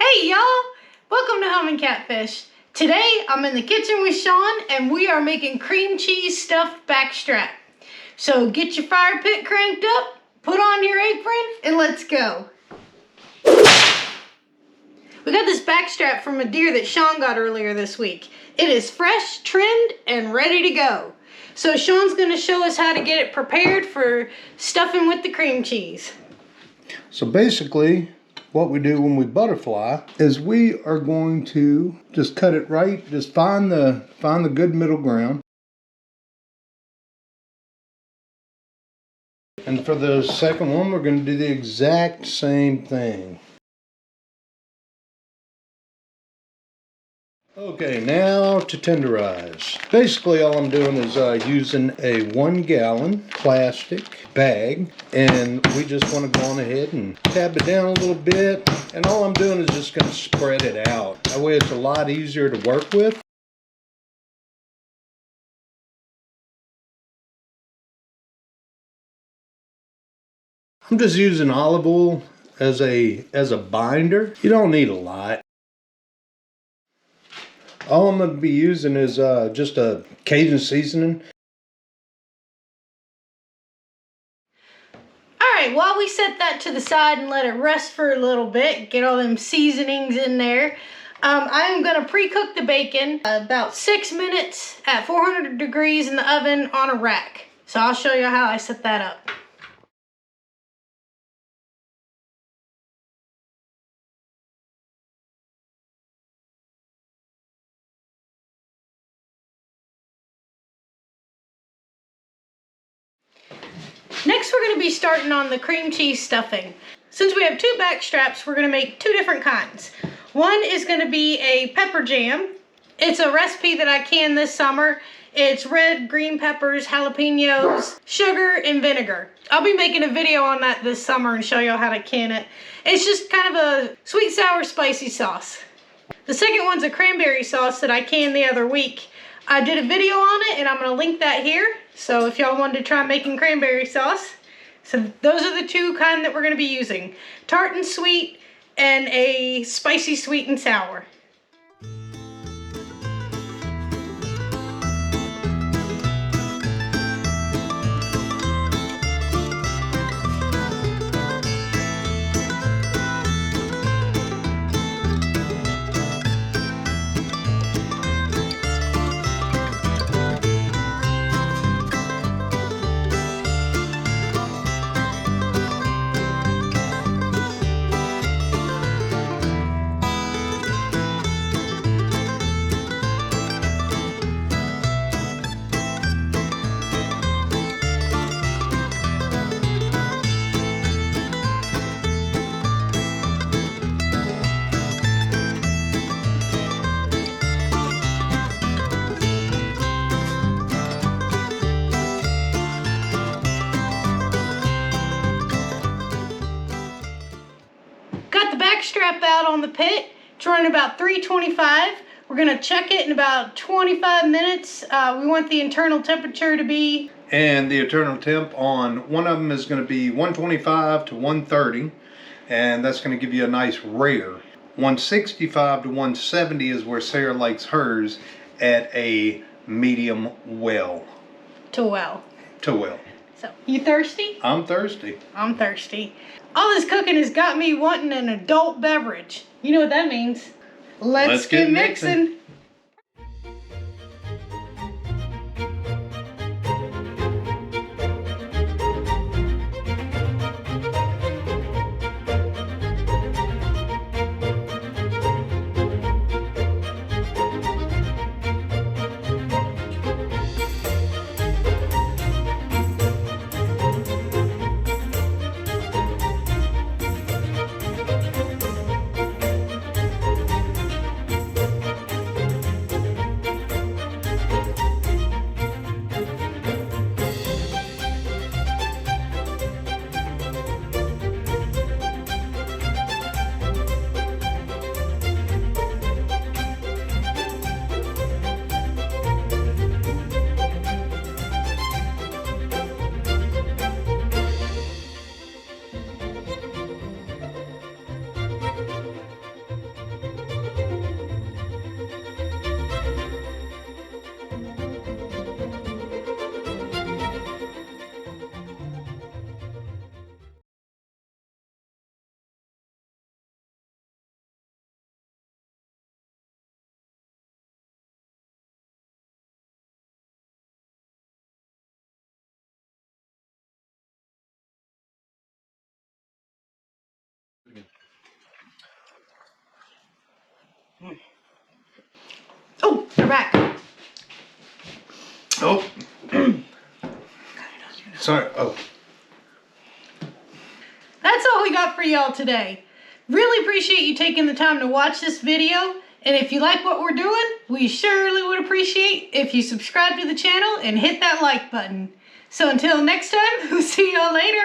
Hey y'all! Welcome to Humming Catfish. Today I'm in the kitchen with Sean and we are making cream cheese stuffed backstrap. So get your fire pit cranked up, put on your apron, and let's go. We got this backstrap from a deer that Sean got earlier this week. It is fresh, trimmed, and ready to go. So Sean's going to show us how to get it prepared for stuffing with the cream cheese. So basically, what we do when we butterfly is we are going to just cut it right, just find the good middle ground. And for the second one, we're going to do the exact same thing. Okay, now to tenderize. Basically all I'm doing is using a 1 gallon plastic bag, and we just want to go on ahead and tab it down a little bit, and all I'm doing is just going to spread it out. That way it's a lot easier to work with. I'm just using olive oil as a binder. You don't need a lot. All I'm going to be using is just a Cajun seasoning. Alright, while we set that to the side and let it rest for a little bit, get all them seasonings in there, I am going to pre-cook the bacon about 6 minutes at 400 degrees in the oven on a rack. So I'll show you how I set that up. Next, we're going to be starting on the cream cheese stuffing. Since we have 2 back straps, we're going to make 2 different kinds. One is going to be a pepper jam. It's a recipe that I canned this summer. It's red, green peppers, jalapenos, sugar, and vinegar. I'll be making a video on that this summer and show you how to can it. It's just kind of a sweet, sour, spicy sauce. The second one's a cranberry sauce that I canned the other week. I did a video on it and I'm going to link that here. So if y'all wanted to try making cranberry sauce. So those are the 2 kind that we're going to be using. Tart and sweet and a spicy sweet and sour. Strap out on the pit. It's running about 325. We're going to check it in about 25 minutes. We want the internal temperature to be... And the internal temp on one of them is going to be 125 to 130. And that's going to give you a nice rare. 165 to 170 is where Sarah likes hers at a medium well. To well. To well. So, you thirsty? I'm thirsty. I'm thirsty. All this cooking has got me wanting an adult beverage. You know what that means. Let's get mixing. back. Oh. Sorry. Oh. That's all we got for y'all today. Really appreciate you taking the time to watch this video. And if you like what we're doing, we surely would appreciate if you subscribe to the channel and hit that like button. So until next time, we'll see y'all later.